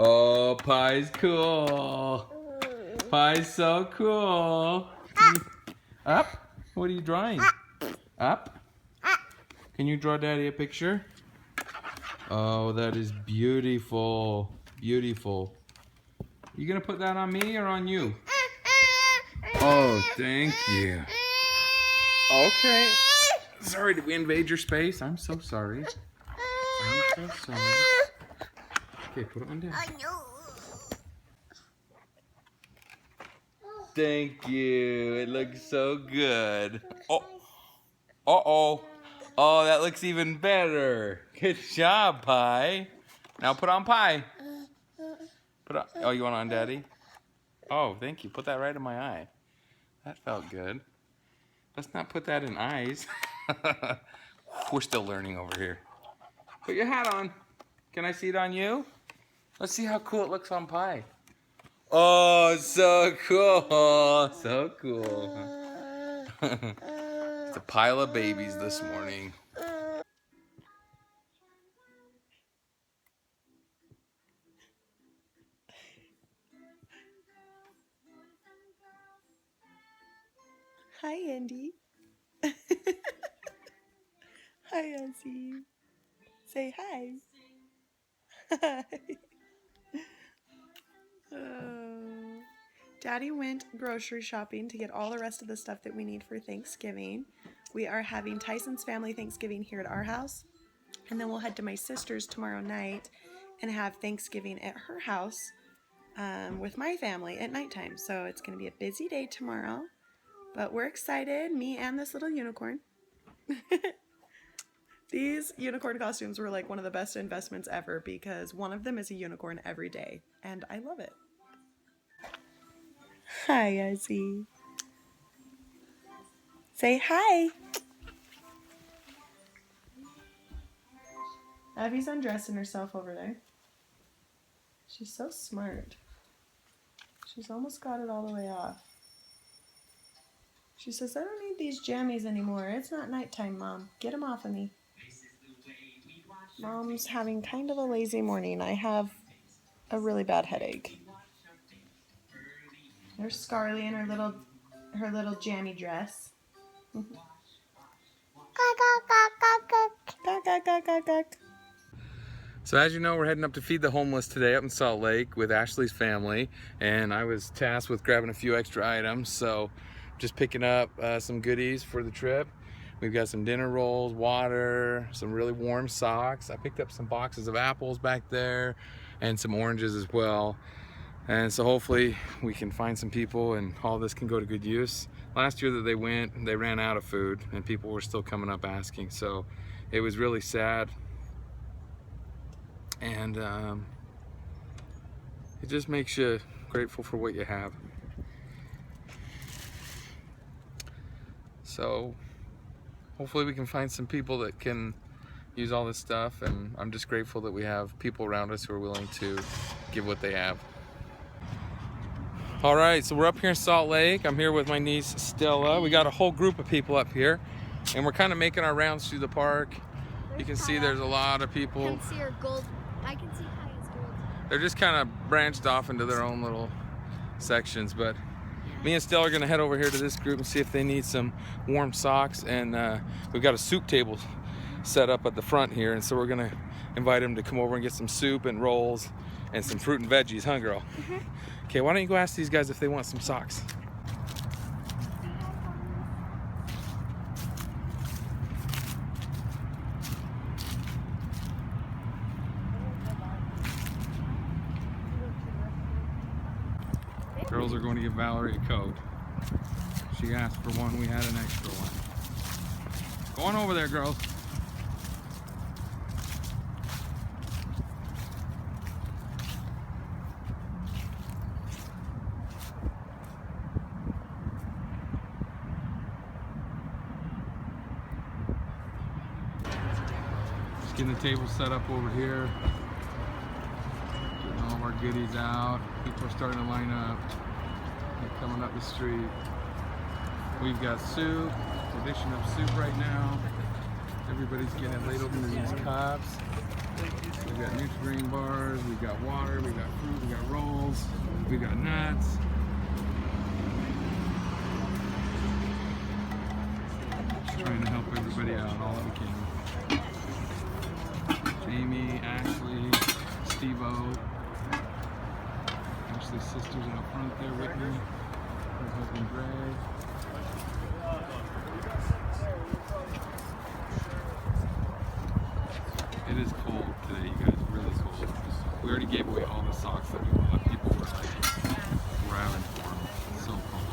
Oh, Pie's cool. Pie's so cool. Up? What are you drawing? Up? Can you draw Daddy a picture? Oh, that is beautiful. Beautiful. You gonna put that on me or on you? Oh, thank you. Okay. Sorry, did we invade your space? I'm so sorry. I'm so sorry. Okay, put it on Dad. Thank you. It looks so good. Oh. Uh-oh. Oh, that looks even better. Good job, Pie. Now put on Pie. Put on. Oh, you want on Daddy? Oh, thank you. Put that right in my eye. That felt good. Let's not put that in eyes. We're still learning over here. Put your hat on. Can I see it on you? Let's see how cool it looks on Pie. Oh, so cool. So cool. It's a pile of babies this morning. Hi, Andy. Hi, Elsie. Say hi. Hi. Oh. Daddy went grocery shopping to get all the rest of the stuff that we need for Thanksgiving. We are having Tyson's family Thanksgiving here at our house, and then we'll head to my sister's tomorrow night and have Thanksgiving at her house with my family at nighttime. So it's going to be a busy day tomorrow, but we're excited, me and this little unicorn. These unicorn costumes were like one of the best investments ever because one of them is a unicorn every day, and I love it. Hi, Ozzy. Say hi. Abby's undressing herself over there. She's so smart. She's almost got it all the way off. She says, I don't need these jammies anymore. It's not nighttime, Mom. Get them off of me. Mom's having kind of a lazy morning. I have a really bad headache. There's Scarly in her little jammy dress. So as you know, we're heading up to feed the homeless today up in Salt Lake with Ashley's family, and I was tasked with grabbing a few extra items, so just picking up some goodies for the trip. We've got some dinner rolls, water, some really warm socks. I picked up some boxes of apples back there and some oranges as well. And so hopefully we can find some people and all this can go to good use. Last year that they went, they ran out of food and people were still coming up asking, so it was really sad. And it just makes you grateful for what you have. So hopefully we can find some people that can use all this stuff, and I'm just grateful that we have people around us who are willing to give what they have. All right, so we're up here in Salt Lake. I'm here with my niece Stella. We got a whole group of people up here, and we're kind of making our rounds through the park. You can see there's a lot of people. I can see her gold. I can see Kaya's gold. They're just kind of branched off into their own little sections, but me and Stella are gonna head over here to this group and see if they need some warm socks, and we've got a soup table set up at the front here, and so we're gonna invite them to come over and get some soup and rolls and some fruit and veggies, huh, girl? Mm-hmm. Okay, why don't you go ask these guys if they want some socks? Girls are going to give Valerie a coat. She asked for one, we had an extra one. Go on over there, girls. Just getting the table set up over here. Getting all of our goodies out. People are starting to line up. They're coming up the street. We've got soup, addition of soup right now. Everybody's getting it laid over into these cups. We've got Nutri-Grain bars, we've got water, we got fruit, we got rolls, we got nuts. Trying to help everybody out all that we can. Jamie, Ashley, Steve-O. Ashley's sister's in the front there with me. Her husband Greg. It is cold today, you guys, really cold. We already gave away all the socks that we bought. People were like grabbing for them. It's so cold.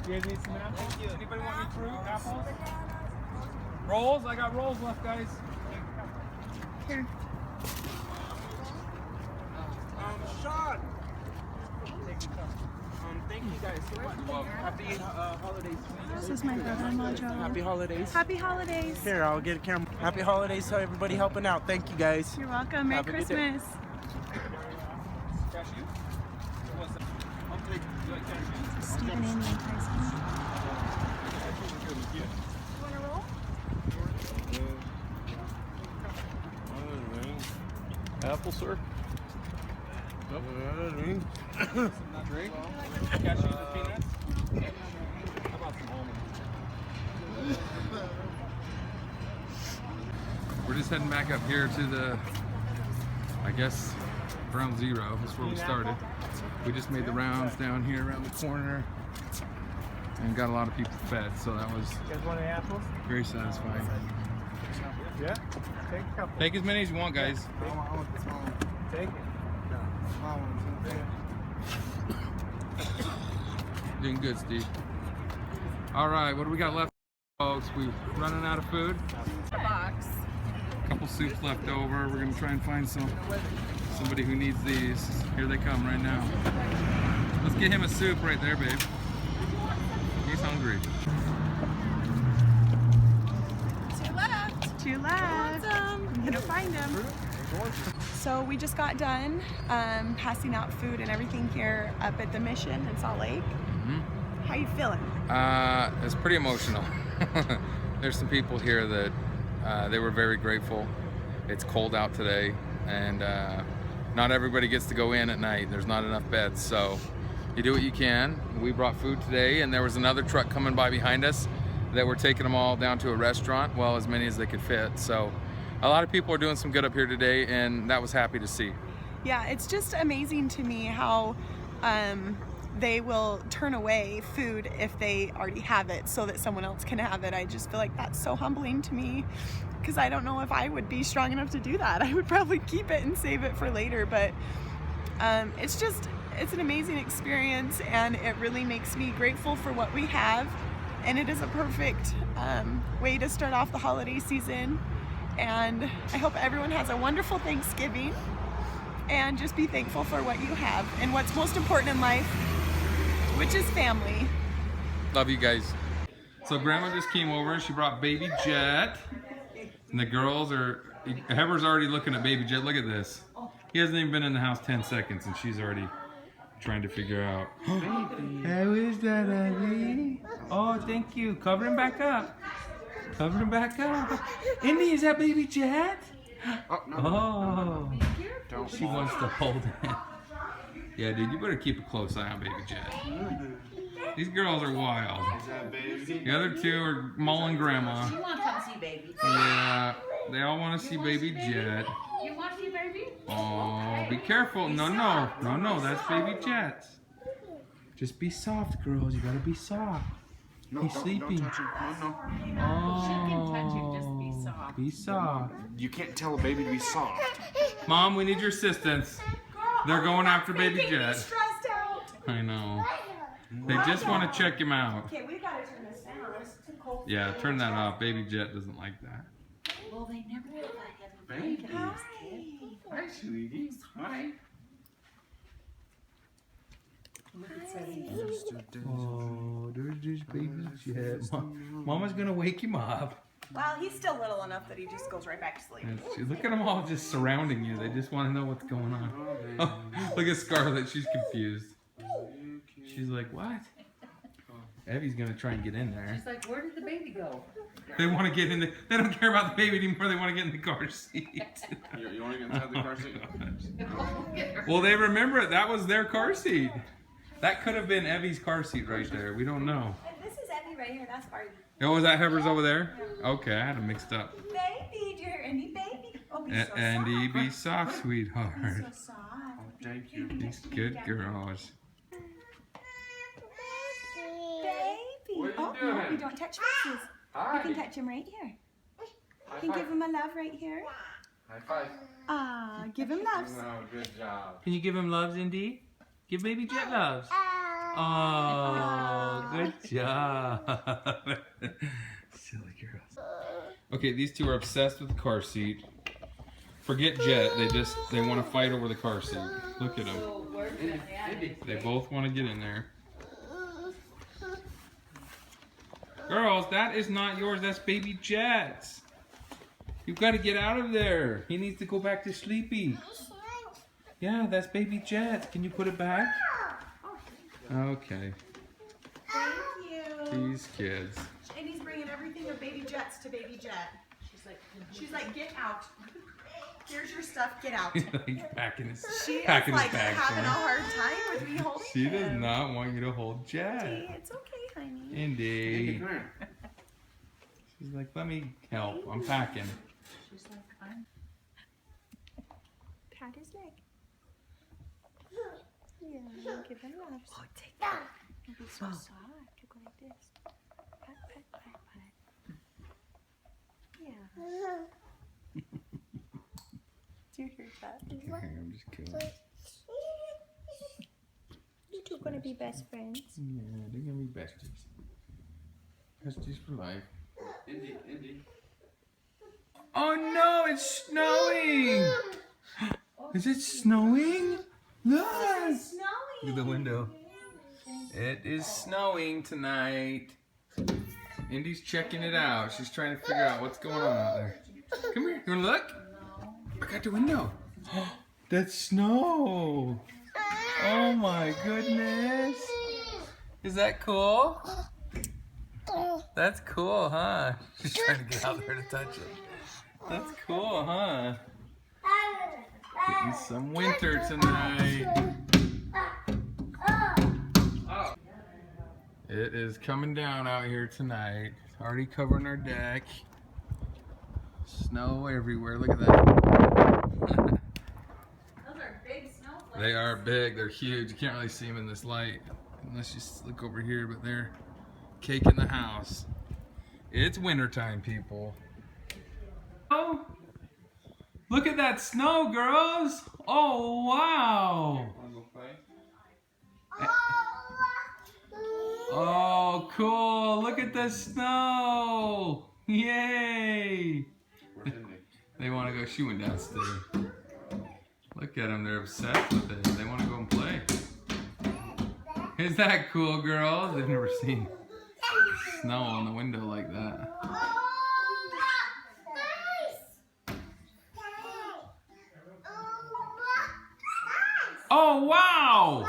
You guys need some apples? Anybody want any fruit? Apples? Rolls? I got rolls left, guys. Here. Sean! Thank you guys so much. Happy holidays. This is my brother-in-law, Joe. Happy holidays. Happy holidays. Here, I'll get a camera. Happy holidays to everybody helping out. Thank you guys. You're welcome. Merry Have a good day. Christmas. Stephen, Amy, and Tyson. Want a roll? Apple, sir? Drink. Drink? Cashews or peanuts? How about some almonds? We're just heading back up here to the, I guess, ground zero. That's where we started. We just made the rounds down here around the corner and got a lot of people fed, so that was You guys want any apples? very satisfying. Yeah? Take a couple. Take as many as you want, guys. I want the small one. Take it. Small ones. Doing good, Steve. All right, what do we got left, folks? We're running out of food. A box. A couple soups left over. We're gonna try and find somebody who needs these. Here they come right now. Let's get him a soup right there, babe. He's hungry. Two left. Two left. I'm gonna find them. So we just got done passing out food and everything here up at the Mission in Salt Lake. How you feeling? It's pretty emotional. There's some people here that they were very grateful. It's cold out today, and not everybody gets to go in at night. There's not enough beds, so you do what you can. We brought food today, and there was another truck coming by behind us that were taking them all down to a restaurant, well, as many as they could fit. So a lot of people are doing some good up here today, and that was happy to see. Yeah, it's just amazing to me how they will turn away food if they already have it so that someone else can have it. I just feel like that's so humbling to me, because I don't know if I would be strong enough to do that. I would probably keep it and save it for later, but it's an amazing experience, and it really makes me grateful for what we have, and it is a perfect way to start off the holiday season. And I hope everyone has a wonderful Thanksgiving, and just be thankful for what you have and what's most important in life, which is family. Love you guys. So Grandma just came over. She brought Baby Jet, and the girls are. Heber's already looking at Baby Jet. Look at this. He hasn't even been in the house 10 seconds, and she's already trying to figure out. How is that, Abby? Oh, thank you. Cover him back up. Cover him back up. Indy, is that Baby Jet? Oh. She wants to hold him. Yeah, dude, you better keep a close eye on Baby Jet. These girls are wild. The other two are mulling Grandma. You want to come see baby? Yeah, they all want to see Baby Jet. You want to see baby? Oh, be careful. No, that's Baby Jet. Just be soft, girls. You gotta be soft. He's sleeping. She can touch you, just be soft. Be soft. You can't tell a baby to be soft. Mom, we need your assistance. They're going after Baby Jet. Stressed out. I know. They just want to check him out. Okay, we gotta turn this down. It's too cold. Yeah, turn that off. Baby Jet doesn't like that. Well, they never have a heavy blanket on this kid. Hi, sweetie. Hi. Oh, there's Baby Jet. Mama's gonna wake him up. Well, he's still little enough that he just goes right back to sleep. Look at them all just surrounding you. They just want to know what's going on. Oh, look at Scarlett. She's confused. She's like, what? Evie's gonna try and get in there. She's like, where did the baby go? They want to get in the. They don't care about the baby anymore. They want to get in the car seat. You want to get inside the car seat? Well, they remember it. That was their car seat. That could have been Evie's car seat right there. We don't know. This is Evie right here. That's Barbie. Oh, was that Heber's over there? Okay, I had them mixed up. Baby, do you hear Andy, baby? Oh, be so Andy, soft. be soft, sweetheart. Be so soft. Thank you. These good girls. Baby. What are you Oh, doing? no, you don't touch faces. Hi. You can touch him right here. High You can five. give him a love right here. High five. Ah, give him loves. Oh, good job. Can you give him loves, Indy? Give baby Jet loves. Oh, good job. Silly girls. Okay, these two are obsessed with the car seat. Forget Jet. They want to fight over the car seat. Look at them. So where's the nanny? They both want to get in there. Girls, that is not yours. That's baby Jet's. You've got to get out of there. He needs to go back to sleepy. Yeah, that's baby Jet. Can you put it back? Okay. Thank you. These kids. And he's bringing everything of baby Jets to baby Jet. She's like, get out. Here's your stuff. Get out. He's packing his, She is packing like his bags. having for a him. hard time with me holding She him. does not want you to hold Jet. It's okay, honey. Indy. Come here. She's like, let me help. I'm packing. She's like, I'm Pat his leg. Yeah, give him loves. Oh, take that. Don't be so soft. You go like this. Pat, pat, pat, pat. Yeah. Do you hear that? I'm just kidding. You two gonna be best friends. Yeah, they're gonna be besties. Besties for life. Indy. Oh no, it's snowing! Is it snowing? Look! Look at the window. It is snowing tonight. Indy's checking it out. She's trying to figure out what's going on out there. Come here. You wanna look? Look out the window. That's snow. Oh my goodness. Is that cool? That's cool, huh? She's trying to get out there to touch it. That's cool, huh? Getting some winter tonight. It is coming down out here tonight. It's already covering our deck. Snow everywhere. Look at that. those are big snowflakes. They are big. They're huge. You can't really see them in this light unless you look over here, but they're cake in the house. It's wintertime, people. Oh, look at that snow, girls. Oh, wow. Oh, cool. Look at the snow. Yay. They want to go. She went downstairs. Look at them. They're obsessed with it. They want to go and play. Is that cool, girls? They've never seen snow on the window like that. Oh, wow.